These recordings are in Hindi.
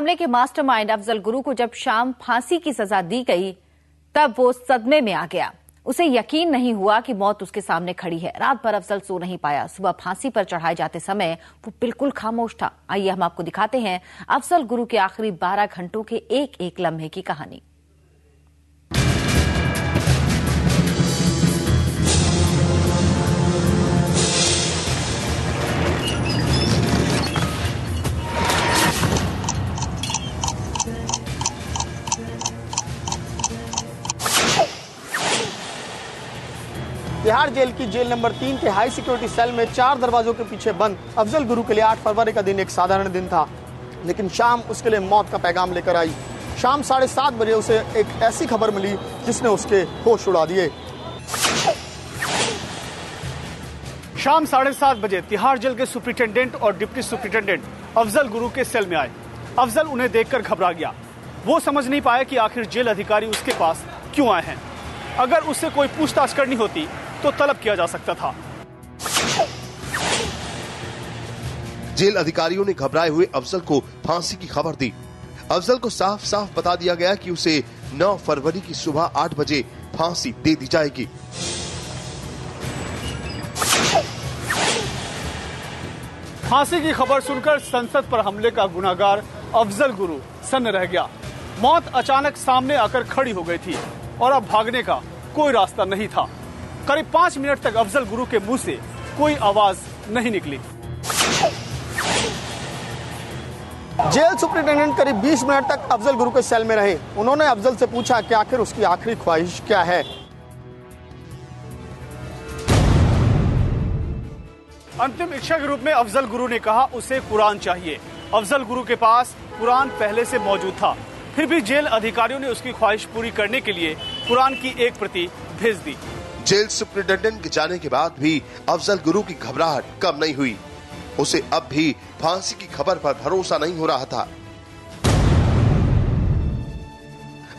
हमले के मास्टरमाइंड अफजल गुरु को जब शाम फांसी की सजा दी गई तब वो सदमे में आ गया। उसे यकीन नहीं हुआ कि मौत उसके सामने खड़ी है। रात भर अफजल सो नहीं पाया। सुबह फांसी पर चढ़ाए जाते समय वो बिल्कुल खामोश था। आइए हम आपको दिखाते हैं अफजल गुरु के आखिरी 12 घंटों के एक एक लम्हे की कहानी। तिहाड़ जेल की जेल नंबर 3 के हाई सिक्योरिटी सेल में 4 दरवाजों के पीछे बंद अफजल गुरु के लिए 8 फरवरी का दिन एक साधारण दिन था, लेकिन शाम उसके लिए मौत का पैगाम लेकर आई। शाम 7:30 बजे उसे एक ऐसी खबर मिली जिसने उसके होश उड़ा दिए। शाम 7:30 बजे तिहाड़ जेल के सुपरिटेंडेंट और डिप्टी सुपरिटेंडेंट अफजल गुरु के सेल में आए। अफजल उन्हें देखकर घबरा गया। वो समझ नहीं पाया कि आखिर जेल अधिकारी उसके पास क्यों आए हैं। अगर उससे कोई पूछताछ करनी होती तो तलब किया जा सकता था। जेल अधिकारियों ने घबराए हुए अफजल को फांसी की खबर दी। अफजल को साफ साफ बता दिया गया कि उसे 9 फरवरी की सुबह 8 बजे फांसी दे दी जाएगी। फांसी की खबर सुनकर संसद पर हमले का गुनाहगार अफजल गुरु सन्न रह गया। मौत अचानक सामने आकर खड़ी हो गई थी और अब भागने का कोई रास्ता नहीं था। करीब 5 मिनट तक अफजल गुरु के मुंह से कोई आवाज नहीं निकली। जेल सुपरिटेंडेंट करीब 20 मिनट तक अफजल गुरु के सेल में रहे। उन्होंने अफजल से पूछा कि आखिर उसकी आखिरी ख्वाहिश क्या है। अंतिम इच्छा के रूप में अफजल गुरु ने कहा उसे कुरान चाहिए। अफजल गुरु के पास कुरान पहले से मौजूद था, फिर भी जेल अधिकारियों ने उसकी ख्वाहिश पूरी करने के लिए कुरान की एक प्रति भेज दी। जेल सुपरिटेंडेंट के जाने के बाद भी अफजल गुरु की घबराहट कम नहीं हुई। उसे अब भी फांसी की खबर पर भरोसा नहीं हो रहा था।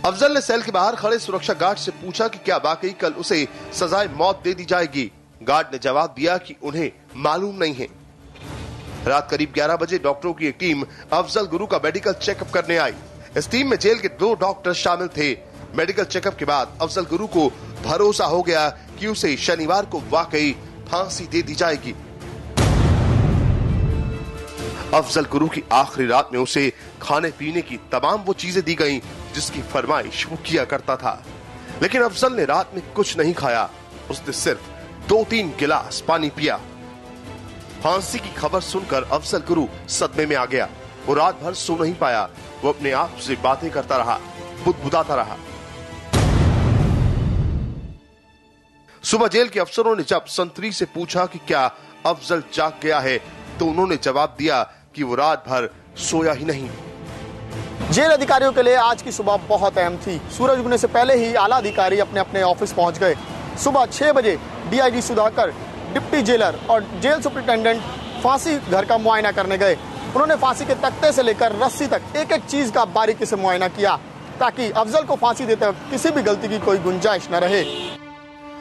अफजल ने सेल के बाहर खड़े सुरक्षा गार्ड से पूछा कि क्या वाकई कल उसे सजाए मौत दे दी जाएगी। गार्ड ने जवाब दिया कि उन्हें मालूम नहीं है। रात करीब 11 बजे डॉक्टरों की एक टीम अफजल गुरु का मेडिकल चेकअप करने आई। इस टीम में जेल के 2 डॉक्टर शामिल थे। मेडिकल चेकअप के बाद अफजल गुरु को भरोसा हो गया कि उसे शनिवार को वाकई फांसी दे दी जाएगी। अफजल गुरु की आखिरी रात में उसे खाने पीने की तमाम वो चीजें दी गईं जिसकी फरमाइश वो किया करता था, लेकिन अफजल ने रात में कुछ नहीं खाया। उसने सिर्फ 2-3 गिलास पानी पिया। फांसी की खबर सुनकर अफजल गुरु सदमे में आ गया। वो रात भर सो नहीं पाया। वो अपने आप से बातें करता रहा, बुदबुदाता रहा। सुबह जेल के अफसरों ने जब संतरी से पूछा कि क्या अफजल जाग गया है, तो उन्होंने जवाब दिया कि वो रात भर सोया ही नहीं। जेल अधिकारियों के लिए आज की सुबह बहुत अहम थी। सूरज उगने से पहले ही आला अधिकारी अपने अपने ऑफिस पहुंच गए। सुबह 6 बजे डीआईजी सुधाकर, डिप्टी जेलर और जेल सुपरिटेंडेंट फांसी घर का मुआयना करने गए। उन्होंने फांसी के तख्ते से लेकर रस्सी तक एक एक चीज का बारीकी से मुआयना किया ताकि अफजल को फांसी देते वक्त किसी भी गलती की कोई गुंजाइश न रहे।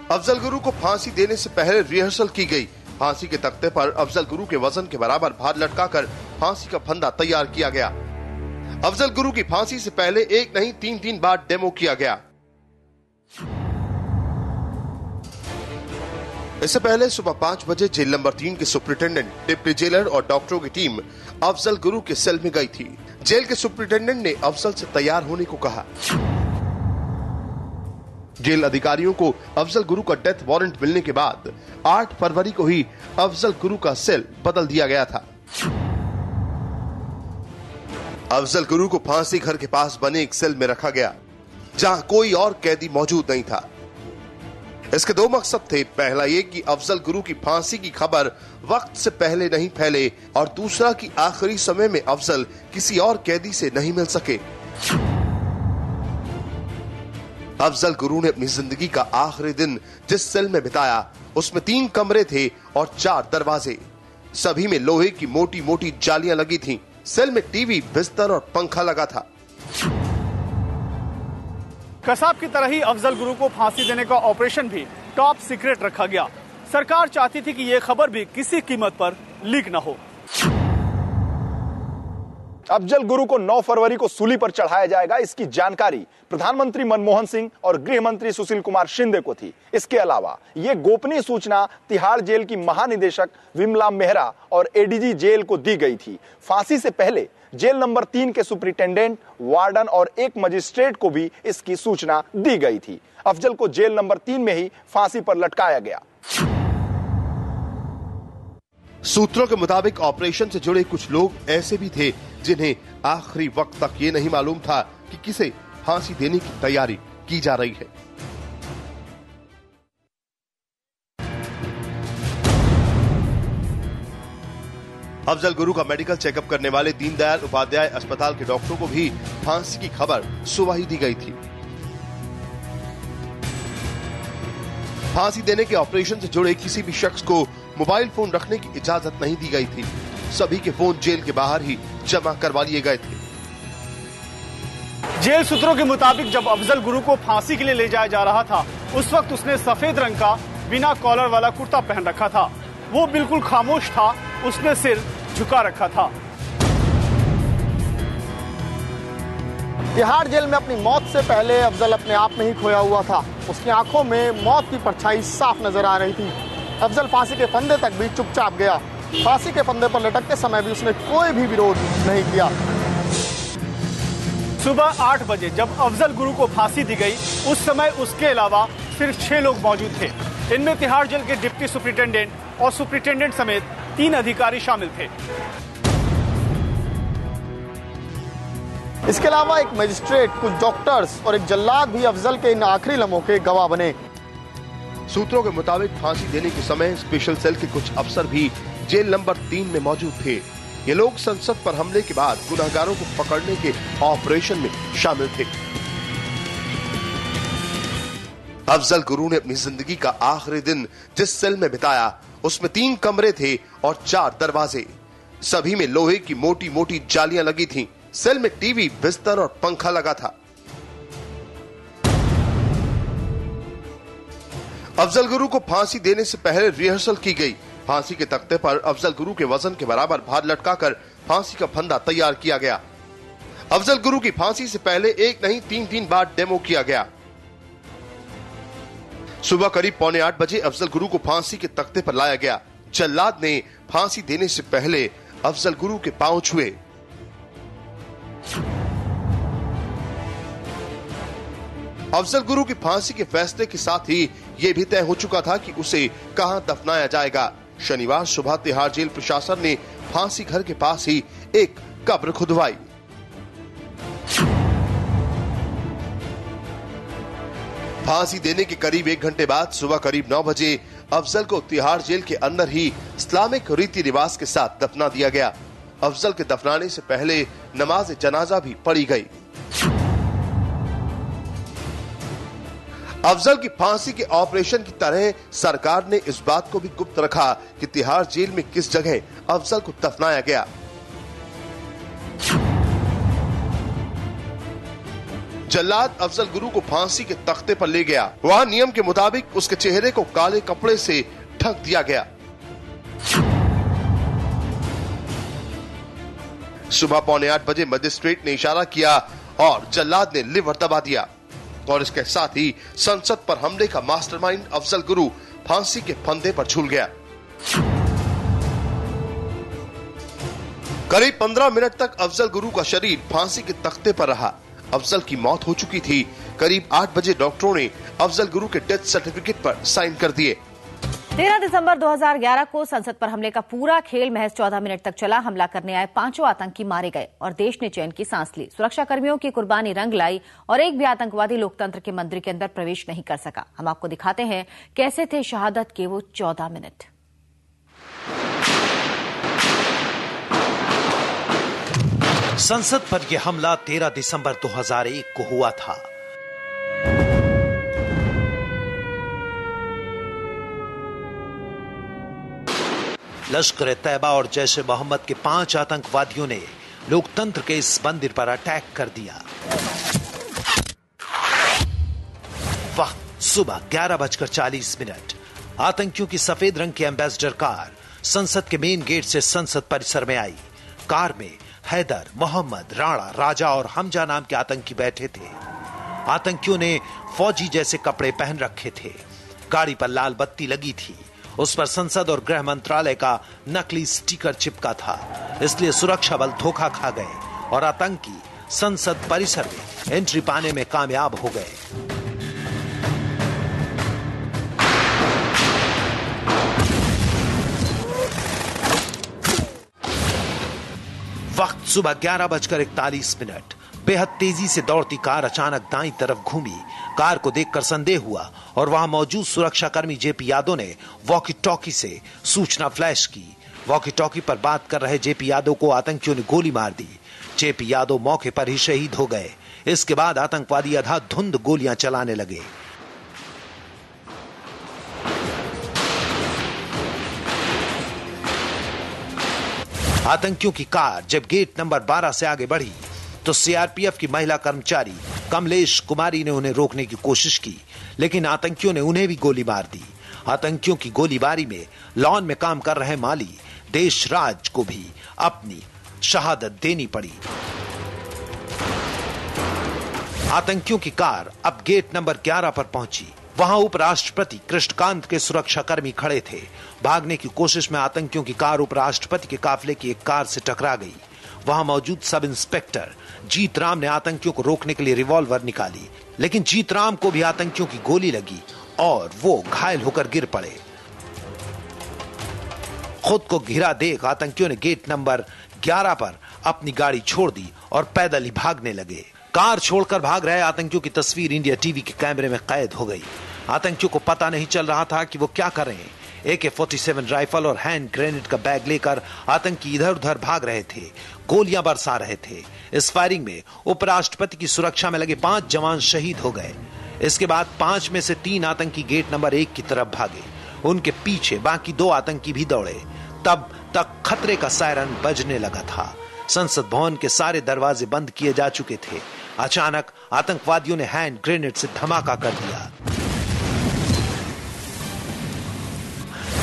अफजल गुरु को फांसी देने से पहले रिहर्सल की गई। फांसी के तख्ते पर अफजल गुरु के वजन के बराबर भार लटकाकर फांसी का फंदा तैयार किया गया। अफजल गुरु की फांसी से पहले एक नहीं 3 बार डेमो किया गया। इससे पहले सुबह 5 बजे जेल नंबर 3 के सुपरिटेंडेंट, डिप्टी जेलर और डॉक्टरों की टीम अफजल गुरु के सेल में गई थी। जेल के सुपरिटेंडेंट ने अफजल से तैयार होने को कहा। जेल अधिकारियों को अफजल गुरु का डेथ वारंट मिलने के बाद 8 फरवरी को ही अफजल गुरु का सेल बदल दिया गया था। अफजल गुरु को फांसी घर के पास बने एक सेल में रखा गया जहां कोई और कैदी मौजूद नहीं था। इसके 2 मकसद थे। पहला ये कि अफजल गुरु की फांसी की खबर वक्त से पहले नहीं फैले, और दूसरा कि आखिरी समय में अफजल किसी और कैदी से नहीं मिल सके। अफजल गुरु ने अपनी जिंदगी का आखिरी दिन जिस सेल में बिताया उसमें 3 कमरे थे और 4 दरवाजे। सभी में लोहे की मोटी मोटी जालियां लगी थीं। सेल में टीवी, बिस्तर और पंखा लगा था। कसाब की तरह ही अफजल गुरु को फांसी देने का ऑपरेशन भी टॉप सीक्रेट रखा गया। सरकार चाहती थी कि यह खबर भी किसी कीमत पर लीक न हो। अफजल गुरु को 9 फरवरी को सूली पर चढ़ाया जाएगा, इसकी जानकारी प्रधानमंत्री मनमोहन सिंह और गृह मंत्री सुशील कुमार शिंदे को थी। इसके अलावा ये गोपनीय सूचना तिहाड़ जेल की महानिदेशक विमला मेहरा और एडीजी जेल को दी गई थी। फांसी से पहले जेल नंबर 3 के सुपरिटेंडेंट, वार्डन और एक मजिस्ट्रेट को भी इसकी सूचना दी गई थी। अफजल को जेल नंबर 3 में ही फांसी पर लटकाया गया। सूत्रों के मुताबिक ऑपरेशन से जुड़े कुछ लोग ऐसे भी थे जिन्हें आखिरी वक्त तक ये नहीं मालूम था कि किसे फांसी देने की तैयारी की जा रही है। अफजल गुरु का मेडिकल चेकअप करने वाले दीनदयाल उपाध्याय अस्पताल के डॉक्टरों को भी फांसी की खबर सुबह ही दी गई थी। फांसी देने के ऑपरेशन से जुड़े किसी भी शख्स को मोबाइल फोन रखने की इजाजत नहीं दी गई थी। सभी के फोन जेल के बाहर ही जमा करवा लिए गए थे। जेल सूत्रों के मुताबिक जब अफजल गुरु को फांसी के लिए ले जाया जा रहा था, उस वक्त उसने सफेद रंग का बिना कॉलर वाला कुर्ता पहन रखा था। वो बिल्कुल खामोश था, उसने सिर झुका रखा था। तिहाड़ जेल में अपनी मौत से पहले अफजल अपने आप में ही खोया हुआ था। उसकी आंखों में मौत की परछाई साफ नजर आ रही थी। अफजल फांसी के फंदे तक भी चुपचाप गया। फांसी के फंदे पर लटकते समय भी उसने कोई भी विरोध नहीं किया। सुबह 8 बजे जब अफजल गुरु को फांसी दी गई, उस समय उसके अलावा सिर्फ 6 लोग मौजूद थे। इनमें तिहाड़ जेल के डिप्टी सुपरिटेंडेंट और सुपरिटेंडेंट समेत 3 अधिकारी शामिल थे। इसके अलावा एक मजिस्ट्रेट, कुछ डॉक्टर्स और एक जल्लाद भी अफजल के इन आखिरी लम्हों के गवाह बने। सूत्रों के मुताबिक फांसी देने के समय स्पेशल सेल के कुछ अफसर भी जेल नंबर 3 में मौजूद थे। ये लोग संसद पर हमले के बाद गुनहगारों को पकड़ने के ऑपरेशन में शामिल थे। अफजल गुरु ने अपनी जिंदगी का आखिरी दिन जिस सेल में बिताया, उसमें 3 कमरे थे और 4 दरवाजे। सभी में लोहे की मोटी मोटी जालियां लगी थीं। सेल में टीवी, बिस्तर और पंखा लगा था। अफजल गुरु को फांसी देने से पहले रिहर्सल की गई। फांसी के तख्ते पर अफजल गुरु के वजन के बराबर भार लटकाकर फांसी का फंदा तैयार किया गया। अफजल गुरु की फांसी से पहले एक नहीं 3 बार डेमो किया गया। सुबह करीब 7:45 बजे अफजल गुरु को फांसी के तख्ते पर लाया गया। जल्लाद ने फांसी देने से पहले अफजल गुरु के पांव छुए। अफजल गुरु की फांसी के फैसले के साथ ही यह भी तय हो चुका था कि उसे कहां दफनाया जाएगा। शनिवार सुबह तिहाड़ जेल प्रशासन ने फांसी घर के पास ही एक कब्र खुदवाई। फांसी देने के करीब 1 घंटे बाद सुबह करीब 9 बजे अफजल को तिहाड़ जेल के अंदर ही इस्लामिक रीति रिवाज के साथ दफना दिया गया। अफजल के दफनाने से पहले नमाज जनाजा भी पढ़ी गई। अफजल की फांसी के ऑपरेशन की तरह सरकार ने इस बात को भी गुप्त रखा कि तिहाड़ जेल में किस जगह अफजल को दफनाया गया। जल्लाद अफजल गुरु को फांसी के तख्ते पर ले गया। वहां नियम के मुताबिक उसके चेहरे को काले कपड़े से ढक दिया गया। सुबह 7:45 बजे मजिस्ट्रेट ने इशारा किया और जल्लाद ने लिवर दबा दिया और इसके साथ ही संसद पर हमले का मास्टरमाइंड अफजल गुरु फांसी के फंदे पर झूल गया। करीब 15 मिनट तक अफजल गुरु का शरीर फांसी के तख्ते पर रहा। अफजल की मौत हो चुकी थी। करीब 8 बजे डॉक्टरों ने अफजल गुरु के डेथ सर्टिफिकेट पर साइन कर दिए। 13 दिसंबर 2011 को संसद पर हमले का पूरा खेल महज 14 मिनट तक चला। हमला करने आए 5 आतंकी मारे गए और देश ने चैन की सांस ली। सुरक्षा कर्मियों की कुर्बानी रंग लाई और एक भी आतंकवादी लोकतंत्र के मंदिर के अंदर प्रवेश नहीं कर सका। हम आपको दिखाते हैं कैसे थे शहादत के वो 14 मिनट। संसद पर यह हमला 13 दिसंबर 2001 को हुआ था। लश्कर तैयबा और जैश ए मोहम्मद के 5 आतंकवादियों ने लोकतंत्र के इस मंदिर पर अटैक कर दिया। वक्त सुबह 11:40। आतंकियों की सफेद रंग की एम्बेसडर कार संसद के मेन गेट से संसद परिसर में आई। कार में हैदर, मोहम्मद, राणा, राजा और हमजा नाम के आतंकी बैठे थे। आतंकियों ने फौजी जैसे कपड़े पहन रखे थे। गाड़ी पर लाल बत्ती लगी थी। उस पर संसद और गृह मंत्रालय का नकली स्टिकर चिपका था। इसलिए सुरक्षा बल धोखा खा गए और आतंकी संसद परिसर में एंट्री पाने में कामयाब हो गए। वक्त सुबह 11:41। बेहद तेजी से दौड़ती कार अचानक दाईं तरफ घूमी। कार को देखकर संदेह हुआ और वहां मौजूद सुरक्षाकर्मी जेपी यादव ने वॉकी टॉकी से सूचना फ्लैश की। वॉकी टॉकी पर बात कर रहे जेपी यादव को आतंकियों ने गोली मार दी। जेपी यादव मौके पर ही शहीद हो गए। इसके बाद आतंकवादी अंधाधुंध गोलियां चलाने लगे। आतंकियों की कार जब गेट नंबर 12 से आगे बढ़ी तो सीआरपीएफ की महिला कर्मचारी कमलेश कुमारी ने उन्हें रोकने की कोशिश की, लेकिन आतंकियों ने उन्हें भी गोली मार दी। आतंकियों की गोलीबारी में लॉन में काम कर रहे माली देशराज को भी अपनी शहादत देनी पड़ी। आतंकियों की कार अब गेट नंबर 11 पर पहुंची। वहां उपराष्ट्रपति कृष्णकांत के सुरक्षाकर्मी खड़े थे। भागने की कोशिश में आतंकियों की कार उपराष्ट्रपति के काफिले की एक कार से टकरा गई। वहां मौजूद सब इंस्पेक्टर जीतराम ने आतंकियों को रोकने के लिए रिवॉल्वर निकाली, लेकिन जीतराम को भी आतंकियों की गोली लगी और वो घायल होकर गिर पड़े। खुद को घिरा देख आतंकियों ने गेट नंबर 11 पर अपनी गाड़ी छोड़ दी और पैदल ही भागने लगे। कार छोड़कर भाग रहे आतंकियों की तस्वीर इंडिया टीवी के कैमरे में कैद हो गई। आतंकियों को पता नहीं चल रहा था कि वो क्या कर रहे हैं। AK-47 राइफल और हैंड ग्रेनेड का बैग लेकर आतंकी इधर उधर भाग रहे थे, गोलियां बरसा रहे थे। इस फायरिंग में उपराष्ट्रपति की सुरक्षा में लगे 5 जवान शहीद हो गए। इसके बाद 5 में से 3 आतंकी गेट नंबर 1 की तरफ भागे। उनके पीछे बाकी 2 आतंकी भी दौड़े। तब तक खतरे का सायरन बजने लगा था। संसद भवन के सारे दरवाजे बंद किए जा चुके थे। अचानक आतंकवादियों ने हैंड ग्रेनेड से धमाका कर दिया।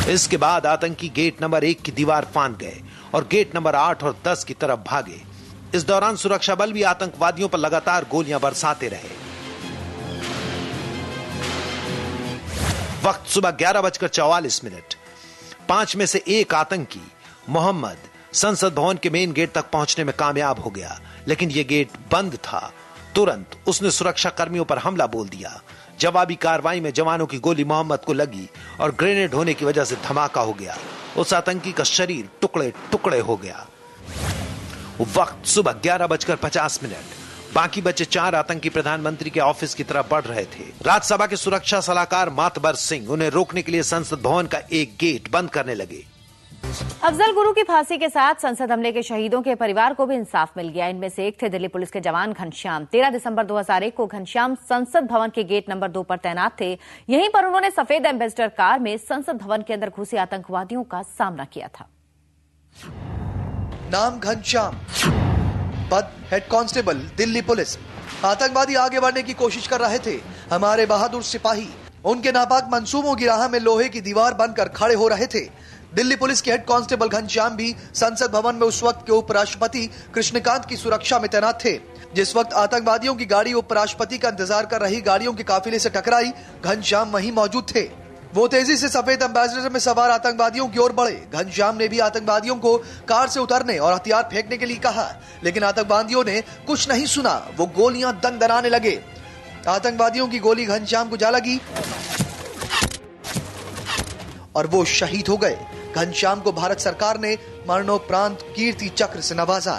इसके बाद आतंकी गेट नंबर 1 की दीवार फांद गए और गेट नंबर 8 और 10 की तरफ भागे। इस दौरान सुरक्षा बल भी आतंकवादियों पर लगातार गोलियां बरसाते रहे। वक्त सुबह 11:44। 5 में से 1 आतंकी मोहम्मद संसद भवन के मेन गेट तक पहुंचने में कामयाब हो गया, लेकिन यह गेट बंद था। तुरंत उसने सुरक्षा कर्मियों पर हमला बोल दिया। जवाबी कार्रवाई में जवानों की गोली मोहम्मद को लगी और ग्रेनेड होने की वजह से धमाका हो गया। उस आतंकी का शरीर टुकड़े टुकड़े हो गया। वक्त सुबह 11:50। बाकी बचे 4 आतंकी प्रधानमंत्री के ऑफिस की तरफ बढ़ रहे थे। राज्यसभा के सुरक्षा सलाहकार मातबर सिंह उन्हें रोकने के लिए संसद भवन का एक गेट बंद करने लगे। अफजल गुरु की फांसी के साथ संसद हमले के शहीदों के परिवार को भी इंसाफ मिल गया। इनमें से एक थे दिल्ली पुलिस के जवान घनश्याम। 13 दिसंबर 2001 को घनश्याम संसद भवन के गेट नंबर 2 पर तैनात थे। यहीं पर उन्होंने सफेद एम्बेसडर कार में संसद भवन के अंदर घुसे आतंकवादियों का सामना किया था। नाम घनश्याम, पद हेड कांस्टेबल, दिल्ली पुलिस। आतंकवादी आगे बढ़ने की कोशिश कर रहे थे। हमारे बहादुर सिपाही उनके नापाक मंसूबों की राह में लोहे की दीवार बनकर खड़े हो रहे थे। दिल्ली पुलिस के हेड कांस्टेबल घनश्याम भी संसद भवन में उस वक्त के उपराष्ट्रपति कृष्णकांत की सुरक्षा में तैनात थे। जिस वक्त आतंकवादियों की गाड़ी उपराष्ट्रपति का इंतजार कर रही गाड़ियों के काफिले से टकराई, घनश्याम वहीं मौजूद थे। वो तेजी से सफेद एम्बेसडर में सवार आतंकवादियों की ओर बढ़े। घनश्याम ने भी आतंकवादियों को कार से उतरने और हथियार फेंकने के लिए कहा, लेकिन आतंकवादियों ने कुछ नहीं सुना। वो गोलियां दनदनाने लगे। आतंकवादियों की गोली घनश्याम को जा लगी और वो शहीद हो गए। घनश्याम को भारत सरकार ने मरणोपरांत कीर्ति चक्र से नवाजा।